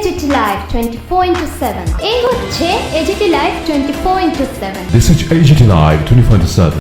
AGT Live 24/7 এই হচ্ছে AGT Live 24/7 This is AGT Live 24/7.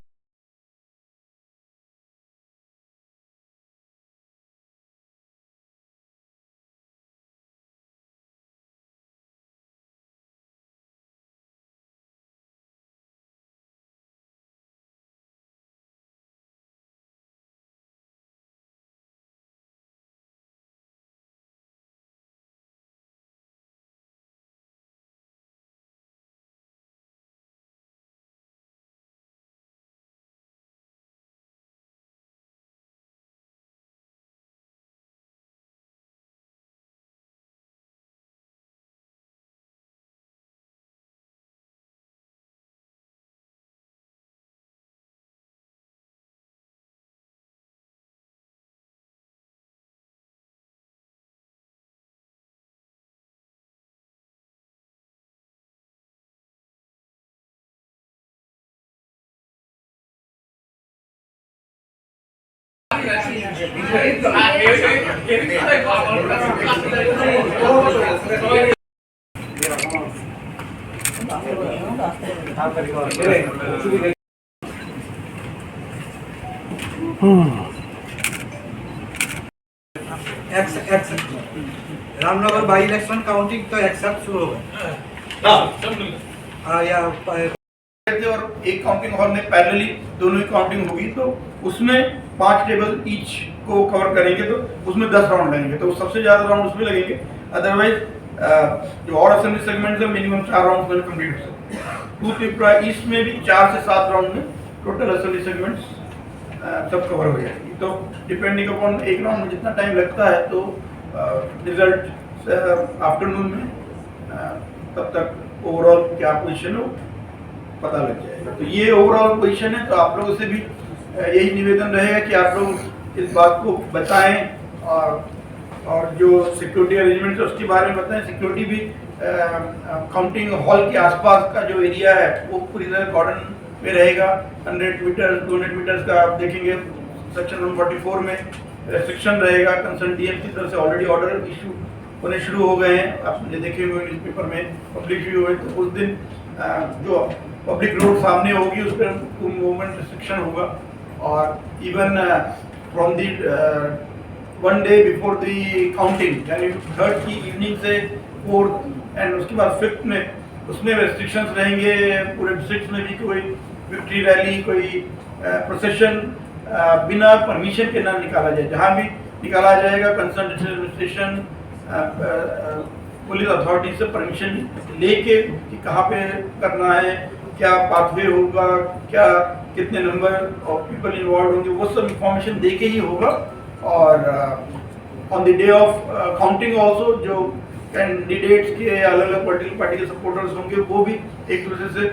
Ramnagar by election counting तो accept शुरू हो गए और एक काउंटिंग हॉल में पैरेलली दोनों ही काउंटिंग होगी तो उसमें 5 टेबल ईच को कवर करेंगे तो उसमें 10 राउंड लगेंगे तो सबसे ज्यादा राउंड उसमें लगेंगे। अदरवाइज जो और असेंबली सेगमेंट है मिनिमम 4 राउंड में कंप्लीट हो सकते हैं। टू त्रिपुरा ईस्ट में भी 4 से 7 राउंड में टोटल असेंबली सेगमेंट्स सब कवर हो जाएगी। तो डिपेंडिंग अपॉन एक राउंड में जितना टाइम लगता है तो रिजल्ट आफ्टरनून में तब तक ओवरऑल क्या पोजीशन हो पता लग जाएगा। तो ये ओवरऑल पोजीशन है। तो आप लोगों से भी यही निवेदन रहेगा कि आप लोग इस बात को बताएं और जो सिक्योरिटी अरेंजमेंट है उसके बारे में बताएं। सिक्योरिटी भी काउंटिंग हॉल के आसपास का जो एरिया है वो पूरी तरह कॉर्डन में रहेगा। 100 मीटर 200 मीटर्स का आप देखेंगे सेक्शन 144 में रेस्ट्रिक्शन रहेगा। कंसर्न डीएम की तरफ से ऑलरेडी ऑर्डर इशू होने शुरू हो गए हैं। आपने देखे हुए न्यूज़पेपर में पब्लिश भी हुए। तो उस दिन जो पब्लिक रोड सामने होगी उस पर मूवमेंट रिस्ट्रिक्शन होगा। और even from the 1 day before the counting यानी 3rd की इवनिंग से 4th एंड उसके बाद 5th में उसमें रेस्ट्रिक्शंस रहेंगे। पूरे डिस्ट्रिक्ट में भी कोई विक्ट्री रैली कोई प्रोसेशन बिना परमिशन के ना निकाला जाए। जहाँ भी निकाला जाएगा कंसर्न एडमिनिस्ट्रेशन पुलिस अथॉरिटी से परमिशन लेके कि कहाँ पे करना है, क्या पाथवे होगा, क्या कितने नंबर ऑफ पीपल इन्वॉल्व होंगे, वो सब इंफॉर्मेशन दे के ही होगा। और on the day of counting also जो कैंडिडेट्स के अलग अलग पॉलिटिकल पार्टी के सपोर्टर्स होंगे वो भी एक दूसरे से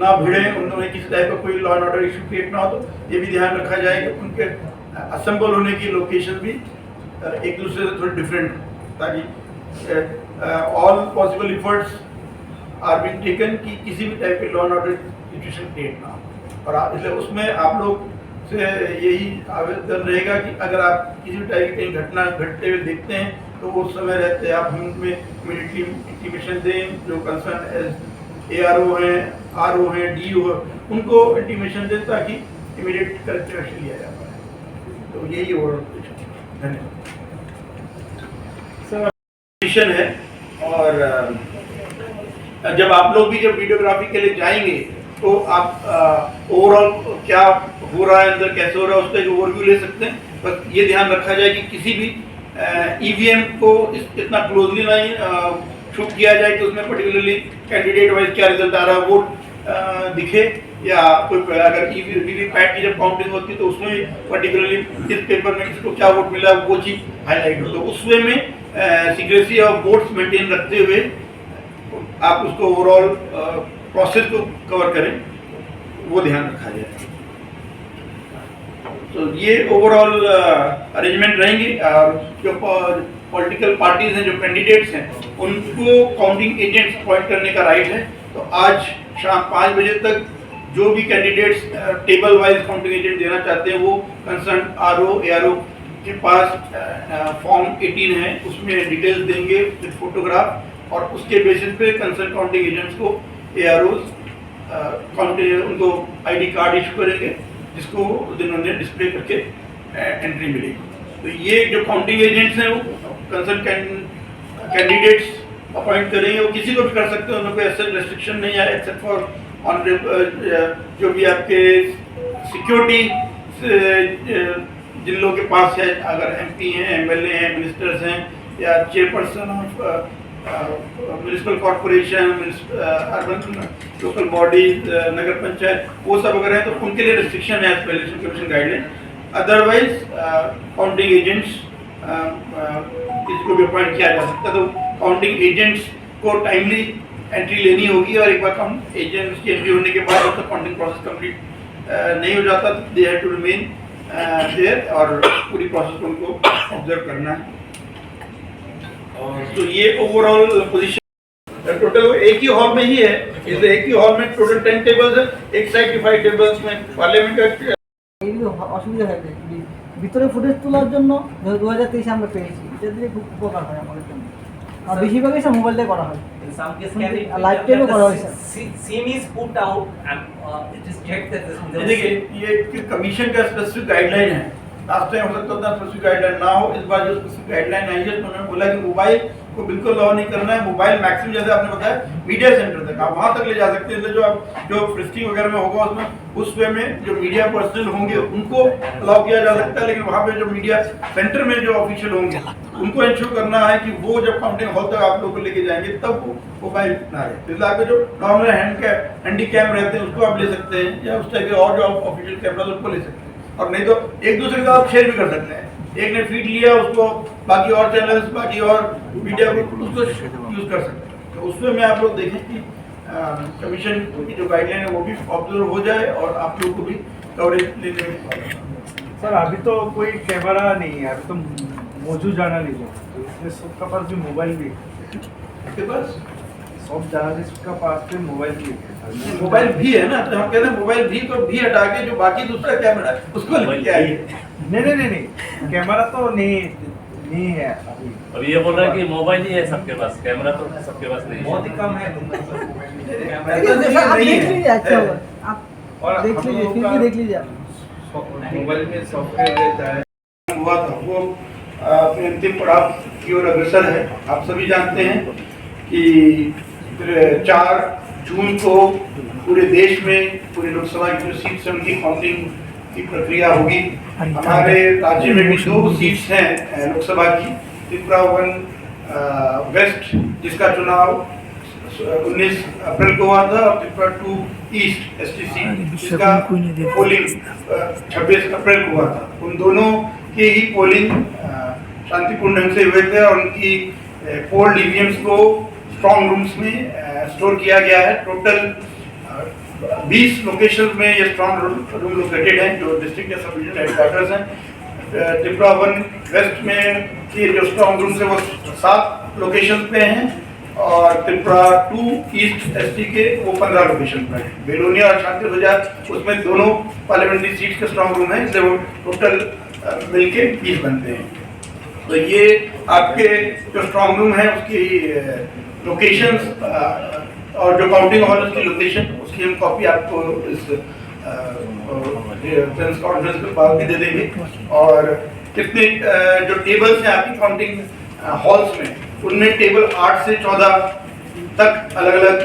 ना भिड़े, उन्होंने किसी टाइप का कोई law and order issue create ना हो। तो ये भी ध्यान रखा जाए कि उनके असेंबल होने की लोकेशन भी एक दूसरे से थोड़ी डिफरेंट हो ताकि all possible efforts are being taken कि किसी भी टाइप के law and order situation create ना हो। और इसलिए उसमें आप लोग से यही आवेदन रहेगा कि अगर आप किसी भी टाइप की कहीं घटना घटते हुए देखते हैं तो उस समय रहते आप हमें इमीडिएटली इंटीमेशन दें। जो कंसर्न ARO हैं, RO हैं, DO है उनको इंटीमेशन दें ताकि इमीडिएट करेक्टिव एक्शन लिया जा पाए। तो यही ओवरऑल धन्यवाद है। और जब आप लोग भी जब वीडियोग्राफी के लिए जाएंगे तो आप ओवरऑल क्या हो रहा है अंदर कैसे हो रहा है उसका एक ओवरव्यू ले सकते हैं। बस ये ध्यान रखा जाए कि किसी भी EVM को इतना क्लोजली नहीं शूट किया जाए कि उसमें पर्टिकुलरली कैंडिडेट वाइज क्या रिजल्ट आ रहा है वोट दिखे, या कोई अगर वीवीपैट की जब काउंटिंग होती है तो उसमें पर्टिकुलरली इस पेपर में किसको क्या वोट मिला वो चीज़ हाईलाइट हो। तो उस वे में सीक्रेसी ऑफ वोट्स मेंटेन रखते हुए आप उसको ओवरऑल प्रोसेस को कवर करें, वो ध्यान रखा जाए। तो ये ओवरऑल अरेंजमेंट रहेंगे। और जो पॉलिटिकल पार्टीज हैं जो कैंडिडेट्स हैं उनको काउंटिंग एजेंट्स अपॉइंट करने का राइट है। तो आज शाम 5 बजे तक जो भी candidates table wise counting agent देना चाहते हैं वो कंसर्न RO ARO के पास फॉर्म 18 है, उसमें डिटेल्स देंगे विद फोटोग्राफ, और उसके बेसिस पे कंसर्न काउंटिंग एजेंट्स को AROs उनको ID कार्ड इशू करेंगे, जिसको उन्होंने डिस्प्ले करके एंट्री मिलेगी। तो ये जो काउंटिंग एजेंट्स हैं वो कंसर्न कैंडिडेट्स अपॉइंट करेंगे, वो किसी को भी कर सकते हैं, उनमें कोई ऐसा रेस्ट्रिक्शन नहीं है एक्सेप्ट फॉर जो भी आपके सिक्योरिटी जिन लोगों के पास है, अगर MP हैं, MLA हैं, मिनिस्टर्स हैं, या chairperson of municipal corporation, urban local bodies, नगर पंचायत, वो सब अगर है तो उनके लिए रिस्ट्रिक्शन है election commission guideline. Otherwise counting agents किसी को भी अपॉइंट किया जा सकता है। तो काउंटिंग एजेंट्स को टाइमली एंट्री लेनी होगी, और एक बार काउंट एजेंट्स की एंट्री होने के बाद जब तक काउंटिंग प्रोसेस कंप्लीट नहीं हो जाता तो they have to remain there, और पूरी प्रोसेस को उनको ऑब्जर्व करना है। तो ये ओवरऑल पोजीशन टोटल एक ही हॉल में ही है, इसलिए एक ही हॉल में टोटल 10 टेबल्स है, एक साइड 5 टेबल्स में पार्लियामेंट का অসুবিধা হয় ভিতরে ফুটেজ তোলার জন্য 2023 আমরা পেয়েছি, এটা দিয়ে খুব উপকার হয় আমাদের জন্য, আর বেশিরভাগই সব মোবাইল দিয়ে করা হয়। In some cases, লাইভ টাইমে করা হয় sir. SIM is put out and it is checked that this देखिए ये कमीशन का स्पेसिफिक गाइडलाइन है। लास्ट टाइम हो सकता था स्पेसिफिक गाइडलाइन ना हो, इस बार जो स्पेसिफिक गाइडलाइन आई है तो उन्होंने बोला कि मोबाइल को बिल्कुल अलाउ नहीं करना है। मोबाइल मैक्सिमम जैसे आपने बताया मीडिया सेंटर तक आप वहाँ तक ले जा सकते हैं, जो फ्रिस्किंग वगैरह में होगा उसमें उस वे में जो मीडिया पर्सनल होंगे उनको अलाउ किया जा सकता है, लेकिन वहाँ पे जो मीडिया सेंटर में जो ऑफिशियल होंगे उनको इंश्योर करना है कि वो जब काउंटिंग हॉल तक आप लोग को लेके जाएंगे तब वो मोबाइल ना रहे। इसलिए आपके जो नॉर्मल हैंडी कैम रहते हैं उसको आप ले सकते हैं, या उस टाइप के और जो ऑफिशियल कैमरा उनको ले सकते हैं, और नहीं तो एक दूसरे के साथ आप शेयर भी कर सकते हैं। एक ने फीड लिया उसको बाकी और चैनल्स, बाकी और मीडिया को उसको यूज कर सकते हैं। तो उसमें मैं आप लोग देखें कि कमीशन की जो गाइडलाइन है वो भी ऑब्जर्व हो जाए और आप लोगों को भी कवरेज लेने में। सर अभी तो कोई कैमरा नहीं है, अभी तो मौजूद जर्नलिस्ट है, तो इसमें सबका पास भी मोबाइल भी है। आपके पास सब जर्नलिस्ट का पास भी मोबाइल भी है। मोबाइल भी है ना, तो हम कहते हैं मोबाइल भी तो भी हटा के जो बाकी दूसरा कैमरा है उसको लेके आइए। नहीं कैमरा तो नहीं है अभी। अभी ये बोल रहा है कि मोबाइल ही है सबके पास, कैमरा तो सबके पास नहीं है। बहुत ही कम है। आप देख लीजिए, अच्छा होगा आप देख लीजिए, फिर भी देख लीजिए आप। मोबाइल में सॉफ्टवेयर रहता है। हुआ था वो अपने अंतिम पड़ाव की ओर अग्रसर है। आप सभी जानते हैं कि 4 जून को पूरे देश में पूरे लोकसभा की जो सीट्स हैं उनकी काउंटिंग की प्रक्रिया होगी। हमारे राज्य में भी 2 सीट्स हैं लोकसभा की, त्रिपुरा 1 वेस्ट जिसका चुनाव 19 अप्रैल को हुआ था, और त्रिपुरा 2 ईस्ट STC जिसका पोलिंग 26 अप्रैल को हुआ था। उन दोनों के ही पोलिंग शांतिपूर्ण ढंग से हुए थे, और उनकी पोल्ड ईवीएम्स को स्ट्रॉन्ग रूम्स में स्टोर किया गया है। टोटल 20 लोकेशन में ये स्ट्रॉन्ग रूम लोकेटेड हैं जो डिस्ट्रिक्ट या सब डिवीजन हेडक्वार्टर्स हैं। त्रिपुरा 1 वेस्ट में के जो स्ट्रॉन्ग रूम्स है वो 7 लोकेशन पे हैं, और त्रिपुरा 2 ईस्ट ST के वो 15 लोकेशन पर हैं। बेलोनिया और शांति बाजार उसमें दोनों पार्लियामेंट्री सीट्स के स्ट्रॉन्ग रूम हैं, इसलिए वो टोटल मिलके 20 बनते हैं। तो ये आपके जो स्ट्रॉन्ग रूम है उसकी लोकेशंस और जो काउंटिंग हॉल उसकी लोकेशन उसकी हम कॉपी आपको इस प्रेस कॉन्फ्रेंस के बाद भी दे देंगे। और कितने जो टेबल्स हैं आपकी काउंटिंग हॉल्स में, उनमें टेबल 8 से 14 तक अलग अलग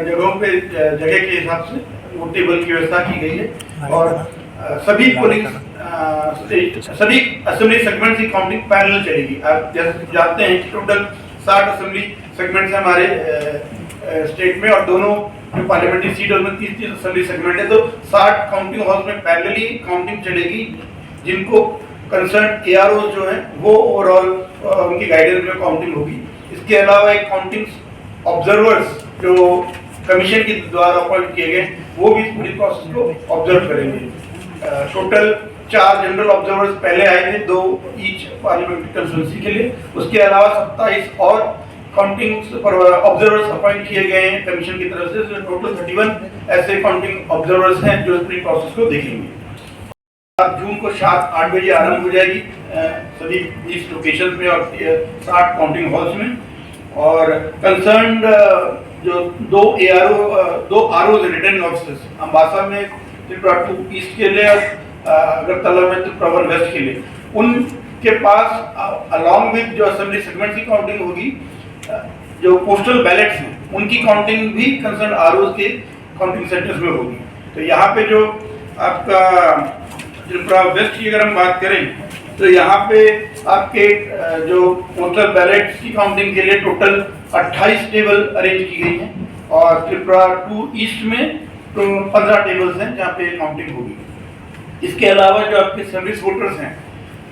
जगहों पे जगह के हिसाब से वो टेबल की व्यवस्था की गई है। और सभी पोलिंग सभी असेंबली सेगमेंट की काउंटिंग पैरेलल चलेगी। आप जैसे जानते हैं कि टोटल 60 असेंबली सेगमेंट्स हैं हमारे स्टेट में, और दोनों जो पार्लियामेंट्री सीट उसमें 30 असेंबली सेगमेंट है, तो 60 काउंटिंग हॉल्स में पैरेलली काउंटिंग चलेगी, जिनको कंसर्न AROs जो हैं वो ओवरऑल उनकी गाइडेंस में काउंटिंग होगी। इसके अलावा एक काउंटिंग ऑब्जर्वर्स जो कमीशन के द्वारा अपॉइंट किए गए वो भी इस पूरी प्रोसेस को ऑब्जर्व करेंगे। टोटल 4 जनरल ऑब्जर्वर्स पहले आए थे, 2 ईच पार्लियामेंट्री कंस्टिट्यूंसी के लिए। उसके अलावा 27 और काउंटिंग ऑब्जर्वर्स अपॉइंट किए गए हैं कमीशन की तरफ से। टोटल 31 ऐसे काउंटिंग ऑब्जर्वर्स हैं जो इस पूरी प्रोसेस को देखेंगे। 7 जून को 8 बजे आरंभ हो जाएगी सभी 20 लोकेशन में और 60 काउंटिंग हॉल्स में। और कंसर्न जो दो आरओ रिटर्निंग ऑफिसर्स अम्बासा में त्रिपुरा 2 ईस्ट के लिए, अगरतला में त्रिपुरा 1 वेस्ट के लिए, उनके पास अलॉन्ग विद जो असेंबली सेगमेंट की काउंटिंग होगी, जो पोस्टल बैलेट्स हैं उनकी काउंटिंग भी कंसर्न आरओ के काउंटिंग सेंटर्स में होगी। तो यहाँ पे जो आपका त्रिपुरा वेस्ट की अगर हम बात करें तो यहाँ पे आपके जो पोस्टल बैलेट्स की काउंटिंग के लिए टोटल 28 टेबल अरेंज की गई हैं और त्रिपुरा 2 ईस्ट में तो 15 टेबल्स हैं जहाँ पे काउंटिंग होगी। इसके अलावा जो आपके सर्विस वोटर्स हैं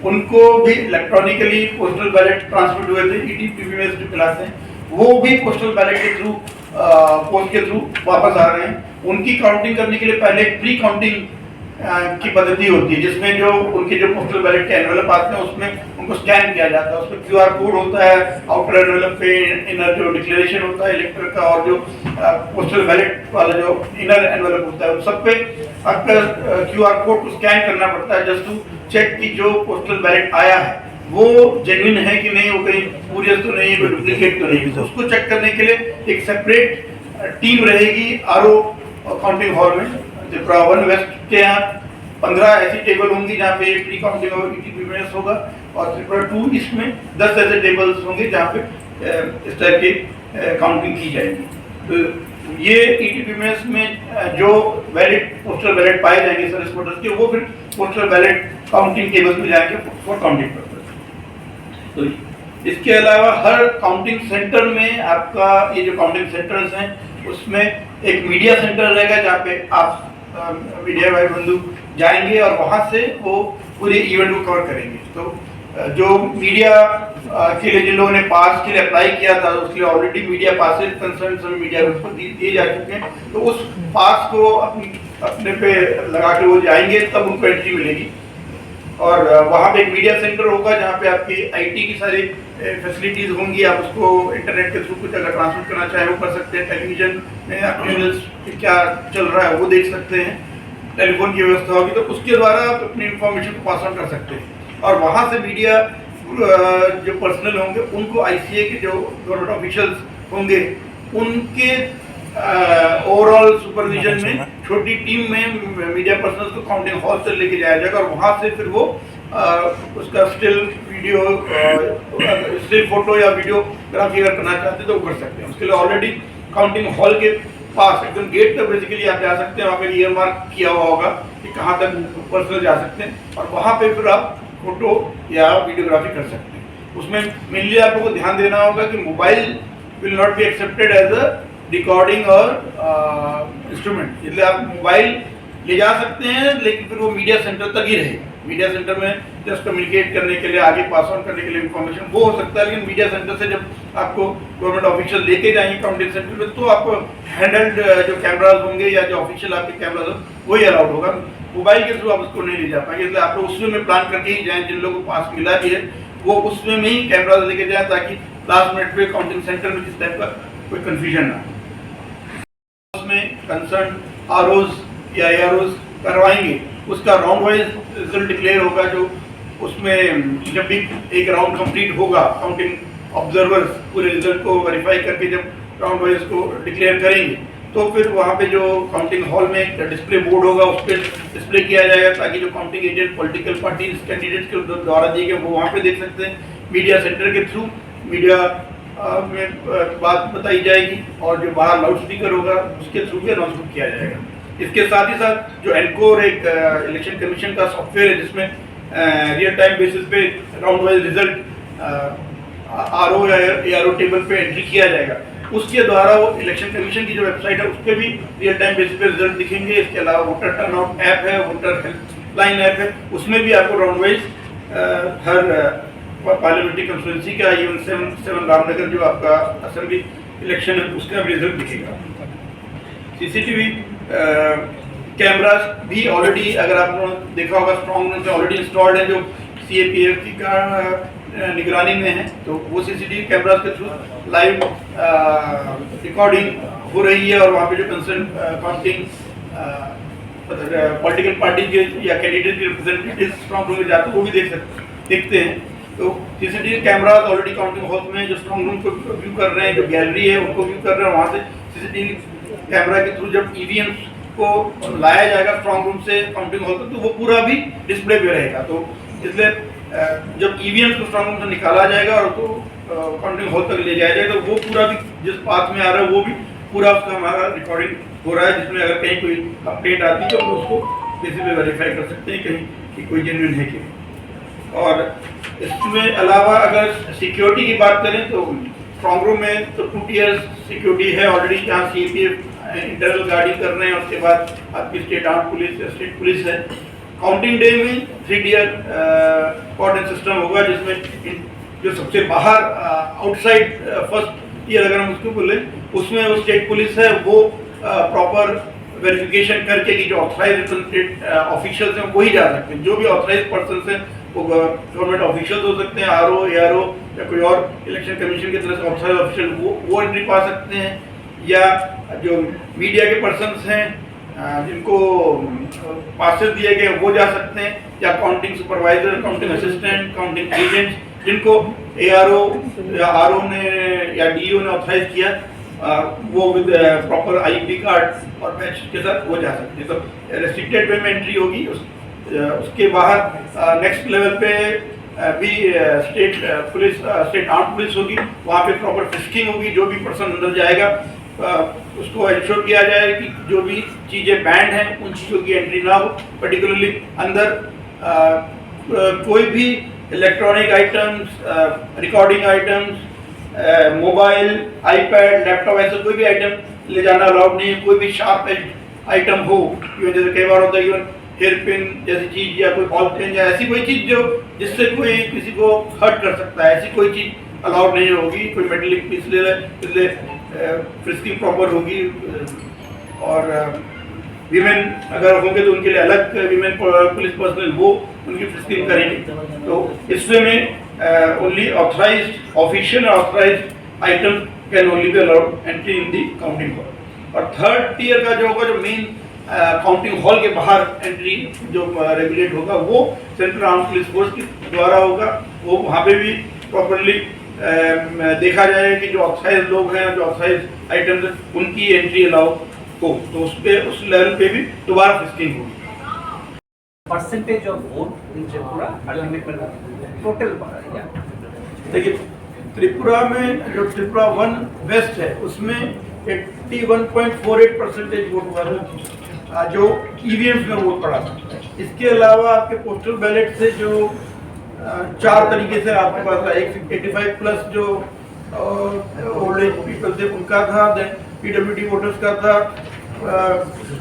उनको भी इलेक्ट्रॉनिकली पोस्टल बैलेट ट्रांसमिट हुए थे, ETPBMS जो क्लास हैं, वो भी पोस्टल बैलेट के थ्रू पोस्ट के थ्रू वापस आ रहे हैं। उनकी काउंटिंग करने के लिए पहले प्री काउंटिंग की पद्धति होती है, जिसमें जो उनके जो पोस्टल बैलेट के एनवेलप आते हैं उसमें उनको स्कैन किया जाता है, उसमें QR कोड होता है, आउटर एनवेलप पे इनर जो डिक्लेरेशन होता है इलेक्टर का और जो पोस्टल बैलेट वाला जो इनर एनवेलप होता है उन सब पे आपका QR कोड को स्कैन करना पड़ता है जस्ट टू चेक कि जो पोस्टल बैलेट आया है वो जेन्युइन है कि नहीं, वो कहीं स्पूरियस तो नहीं है, कोई डुप्लीकेट तो नहीं है। तो उसको चेक करने के लिए एक सेपरेट टीम रहेगी आरओ काउंटिंग हॉल में। त्रिपुरा 1 वेस्ट के यहाँ 15 ऐसी टेबल होंगी जहाँ पे प्री काउंटिंग और ETPBMS होगा और त्रिपुरा 2 ईस्ट में 10 ऐसे टेबल्स होंगे जहाँ पे इस टाइप की काउंटिंग की जाएगी। तो ये ETPBMS में जो वैलिड पोस्टल बैलेट पाए जाएंगे सर्विस वोटर्स के, वो फिर पोस्टल बैलेट काउंटिंग टेबल्स में जाएंगे फॉर काउंटिंग पर्पस। तो इसके अलावा हर काउंटिंग सेंटर में आपका ये जो काउंटिंग सेंटर्स हैं उसमें एक मीडिया सेंटर रहेगा जहाँ पे आप मीडिया भाई बंधु जाएंगे और वहाँ से वो पूरे इवेंट को कवर करेंगे। तो जो मीडिया के लिए जिन लोगों ने पास के लिए अप्लाई किया था उसके लिए ऑलरेडी मीडिया पासेज कंसर्न सभी मीडिया को दिए जा चुके हैं, तो उस पास को अपने पे लगा के वो जाएंगे तब उनको एंट्री मिलेगी। और वहाँ पे एक मीडिया सेंटर होगा जहाँ पे आपकी IT की सारी फैसिलिटीज होंगी, आप उसको इंटरनेट के थ्रू कुछ अगर ट्रांसमिट करना चाहें वो कर सकते हैं, टेलीविजन में आपके न्यूज़ क्या चल रहा है वो देख सकते हैं, टेलीफोन की व्यवस्था होगी तो उसके द्वारा आप अपनी इंफॉर्मेशन को पास ऑन कर सकते हैं। और वहाँ से मीडिया जो पर्सनल होंगे उनको ICA के जो गवर्नमेंट ऑफिशियल्स होंगे उनके ओवरऑल सुपरविजन में छोटी टीम में मीडिया पर्सनल्स को काउंटिंग हॉल से लेके जाया जाएगा और वहाँ से फिर वो उसका स्टिल फोटो या वीडियोग्राफी अगर करना चाहते हैं तो वो कर सकते हैं। उसके लिए ऑलरेडी काउंटिंग हॉल के पास एकदम गेट तक बेसिकली आप जा सकते हैं, वहाँ पे ईयर मार्क किया हुआ होगा कि कहाँ तक पर्सनल जा सकते हैं और वहाँ पे फिर आप फोटो या वीडियोग्राफी कर सकते हैं। उसमें मेनली आप लोगों को ध्यान देना होगा कि mobile will not be accepted as a recording और इंस्ट्रूमेंट, इसलिए आप मोबाइल ले जा सकते हैं लेकिन फिर वो मीडिया सेंटर तक ही रहेगा। मीडिया सेंटर में जस्ट कम्युनिकेट करने के लिए, आगे पास ऑन करने के लिए इंफॉर्मेशन वो हो सकता है, लेकिन मीडिया सेंटर से जब आपको गवर्नमेंट ऑफिशियल लेके जाएंगे काउंटिंग सेंटर में तो आपको हैंडल्ड जो कैमराज होंगे या जो ऑफिशियल आपके कैमराज हो वही अलाउड होगा। मोबाइल के थ्रू आप उसको नहीं ले जा पाएंगे, इसलिए आप लोग उसमें प्लान करके ही जाएँ, जिन लोगों को पास मिला भी है वो उसमें में ही कैमराज लेके जाए ताकि लास्ट मिनट पे काउंटिंग सेंटर में किस टाइप का कोई कन्फ्यूजन ना हो। उसमें कंसर्न आरओज या AROs करवाएंगे उसका राउंड वाइज रिजल्ट डिक्लेयर होगा, जो उसमें जब भी एक राउंड कंप्लीट होगा काउंटिंग ऑब्जर्वर्स पूरे रिजल्ट को वेरीफाई करके जब राउंड वाइज को डिक्लेयर करेंगे तो फिर वहाँ पे जो काउंटिंग हॉल में एक डिस्प्ले बोर्ड होगा उस पर डिस्प्ले किया जाएगा ताकि जो counting agent political party candidates के द्वारा दिए गए वो वहाँ पे देख सकते हैं। मीडिया सेंटर के थ्रू मीडिया में बात बताई जाएगी और जो बाहर लाउड स्पीकर होगा उसके थ्रू भी अनाउंसमेंट किया जाएगा। इसके साथ ही साथ जो एनकोर एक इलेक्शन कमीशन का सॉफ्टवेयर है जिसमें रियल टाइम बेसिस पे राउंड वाइज रिजल्ट RO या ARO टेबल पे एंट्री किया जाएगा, उसके द्वारा वो इलेक्शन कमीशन की जो वेबसाइट है उस पर भी रियल टाइम बेसिस पे रिजल्ट दिखेंगे। इसके अलावा वोटर टर्नआउट ऐप है, वोटर हेल्पलाइन ऐप है, उसमें भी आपको राउंड वाइज हर पार्लियामेंट्री कंस्टिट्यूंसी का इवन 7 रामनगर जो आपका असेंबली इलेक्शन है उसका भी रिजल्ट दिखेगा। CCTV कैमरास भी ऑलरेडी अगर आप लोगों ने देखा होगा स्ट्रॉन्ग रूम से ऑलरेडी इंस्टॉल्ड है जो CAPF का निगरानी में है, तो वो CCTV कैमरास के थ्रू लाइव रिकॉर्डिंग हो रही है और वहाँ पे जो कंसर्न काउंटिंग पॉलिटिकल पार्टी के या कैंडिडेट के रिप्रेजेंटेटिव स्ट्रॉन्ग रूम में जाते हैं वो भी देखते हैं। तो CCTV camera already counting hall में जो स्ट्रॉन्ग रूम को व्यू कर रहे हैं, जो गैलरी है उनको व्यू कर रहे हैं, वहाँ से सीसीटीवी कैमरा के थ्रू जब ईवीएम्स को लाया जाएगा स्ट्रॉन्ग रूम से काउंटिंग हॉल तक, तो वो पूरा भी डिस्प्ले पे रहेगा। तो इसलिए जब ईवीएम्स को स्ट्रॉन्ग रूम से निकाला जाएगा और तो काउंटिंग हॉल तक ले जाया जाएगा, तो वो पूरा भी जिस पाथ में आ रहा है वो भी पूरा उसका हमारा रिकॉर्डिंग हो रहा है, जिसमें अगर कहीं कोई कंप्लेंट आती है तो हम उसको किसी पे वेरीफाई कर सकते हैं कहीं कि कोई जेन्युइन है कि। और इसमें अलावा अगर सिक्योरिटी की बात करें तो स्ट्रॉन्ग रूम में तो 2 tier सिक्योरिटी है ऑलरेडी, जहाँ सीपीएफ इंटरनल गार्डिंग कर रहे हैं, उसके बाद आपकी state arm police, state police है। काउंटिंग डे में 3 tier कोऑर्डिनेट सिस्टम होगा, जिसमें जो सबसे बाहर आउटसाइड फर्स्ट ईयर अगर हम उसको बोले, उसमें वो स्टेट पुलिस है, वो प्रॉपर वेरिफिकेशन करके कि जो ऑथराइज रिप्रेजेंटेटिव ऑफिशियल्स हैं वही जा सकते हैं। जो भी ऑथराइज पर्सन हैं वो गवर्नमेंट ऑफिशियल्स हो सकते हैं, आरओ, एआरओ या कोई और इलेक्शन कमीशन की तरफ से ऑथराइज ऑफिशियल वो एंट्री पा सकते हैं, या जो मीडिया के पर्सन्स हैं जिनको पासेस दिए गए वो जा सकते हैं, या counting supervisor, counting assistant, counting agents जिनको एआरओ या आरओ ने या डीओ ने ऑथराइज किया, वो विद प्रॉपर आईडी कार्ड और बैच के साथ वो जा सकते हैं। तो रेस्ट्रिक्टेड वे में एंट्री होगी। उसके बाहर नेक्स्ट लेवल पे भी state police, state arm police होगी, वहाँ पे प्रॉपर फिस्किंग होगी। जो भी पर्सन अंदर जाएगा उसको इंश्योर किया जाए कि जो भी चीज़ें बैंड हैं उन चीज़ों की एंट्री ना हो। पर्टिकुलरली अंदर कोई भी electronic items, recording items, mobile, iPad, laptop, ऐसा कोई भी आइटम ले जाना अलाउड नहीं है। कोई भी शार्प एज आइटम हो, जैसे कई बार होता है इवन हेयर पिन जैसी चीज़ या कोई बॉल पेन या ऐसी कोई चीज़ जो जिससे कोई किसी को हर्ट कर सकता है, ऐसी कोई चीज़ अलाउड नहीं होगी। कोई मेटलिक पीस ले इसलिए फ्रिस्किंग प्रॉपर होगी। और वीमेन अगर होंगे तो उनके लिए अलग वीमेन पुलिस पर्सनल वो उनकी फ्रिस्किंग करेंगे। तो इसमें में ओनली ऑथराइज्ड ऑफिशियल और authorised item can only be allowed entry in the counting hall. और 3rd tier का जो होगा, जो मेन काउंटिंग हॉल के बाहर एंट्री जो रेगुलेट होगा, वो सेंट्रल आर्म पुलिस फोर्स के द्वारा होगा। वो वहाँ पे भी प्रॉपरली देखा जाएगा कि जो ऑथराइज लोग हैं, जो ऑथराइज आइटम्स हैं, उनकी एंट्री अलाउ हो। तो उस लेवल पे भी दोबारा फिस्किंग होगी। Percentage of vote in Tripura, ultimate total देखिए त्रिपुरा में जो त्रिपुरा 1 वेस्ट है उसमें 81.48% वोट हुआ था जो ईवीएम्स में वोट पड़ा था। इसके अलावा आपके पोस्टल बैलेट से जो 4 तरीके से आपके पास था, 85+ जो ओल्ड एज पीपल थे उनका था, देन पीडब्ल्यूडी वोटर्स का था,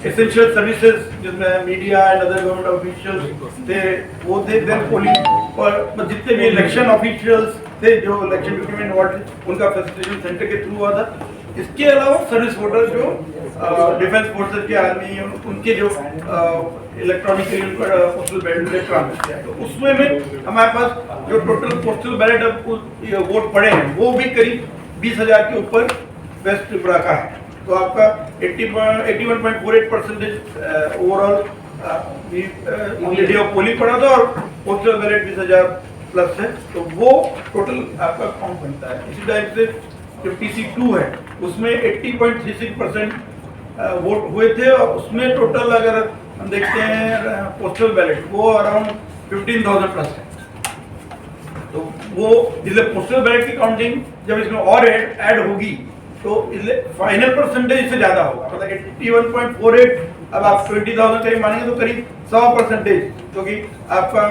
एसेंशियल सर्विसेज जिसमें media and other government officials थे वो थे, देन पोलिंग और जितने भी इलेक्शन ऑफिशियल्स थे जो इलेक्शन डिपार्टमेंट वार्ड उनका फैसिलिटेशन सेंटर के थ्रू हुआ था। इसके अलावा सर्विस वोटर जो डिफेंस फोर्सेज के आर्मी उनके जो इलेक्ट्रॉनिकली उनका पोस्टल बैलेट ट्रांसफर किया, तो उसमें में हमारे पास जो टोटल पोस्टल बैलेट अब वोट पड़े हैं वो भी करीब 20,000 के ऊपर वेस्ट त्रिपुरा का है। तो आपका 81.48% ओवरऑल ऑफ पोलिंग पड़ा था और पोस्टल बैलेट 20,000+ है। तो वो टोटल आपका काउंट बनता है। इसी टाइप से जो PC2 है उसमें 80.36% वोट हुए थे और उसमें टोटल अगर हम देखते हैं पोस्टल बैलेट वो अराउंड 15,000+ है। तो वो इसलिए पोस्टल बैलेट की काउंटिंग जब इसमें और ऐड होगी तो इसलिए फाइनल परसेंटेज इससे ज़्यादा होगा। मतलब 81.48 अब आप 20,000 करीब मानेंगे तो करीब 100%, क्योंकि आपका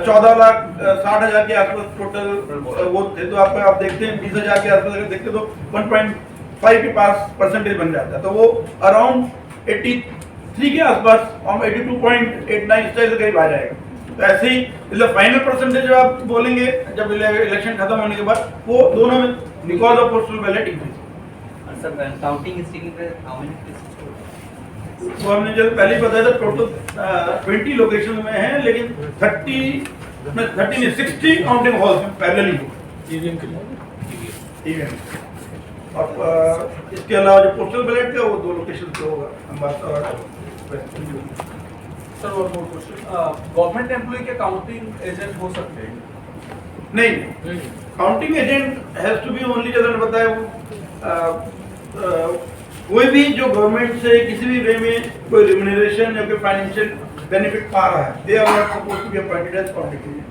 14,60,000 के आसपास टोटल वोट थे। तो आपका आप देखते हैं 20,000 के आसपास अगर देखते तो 1.5 के पास परसेंटेज बन जाता है। तो वो अराउंड 83 के आसपास और 82.89 इस तरह से करीब आ जाएगा। तो ऐसे ही इसलिए फाइनल परसेंटेज जो आप बोलेंगे जब इलेक्शन खत्म होने के बाद वो दोनों में because of postal ballot increase. Counting is taking place how many places? तो हमने जब पहले बताया था टोटल 20 लोकेशन में है, लेकिन 60 काउंटिंग हॉल्स में पैरेलली होगा ईवीएम। और इसके अलावा जो पोस्टल बैलेट का वो 2 लोकेशन पे होगा, अम्बासा और सर और मोर क्वेश्चन, गवर्नमेंट एम्प्लॉय के काउंटिंग एजेंट हो सकते हैं? नहीं, counting agent has to be only, जैसे मैंने बताया वो कोई भी जो गवर्नमेंट से किसी भी वे में कोई रिम्यूनरेशन या कोई फाइनेंशियल बेनिफिट पा रहा है, they are not supposed to be appointed as counting agent.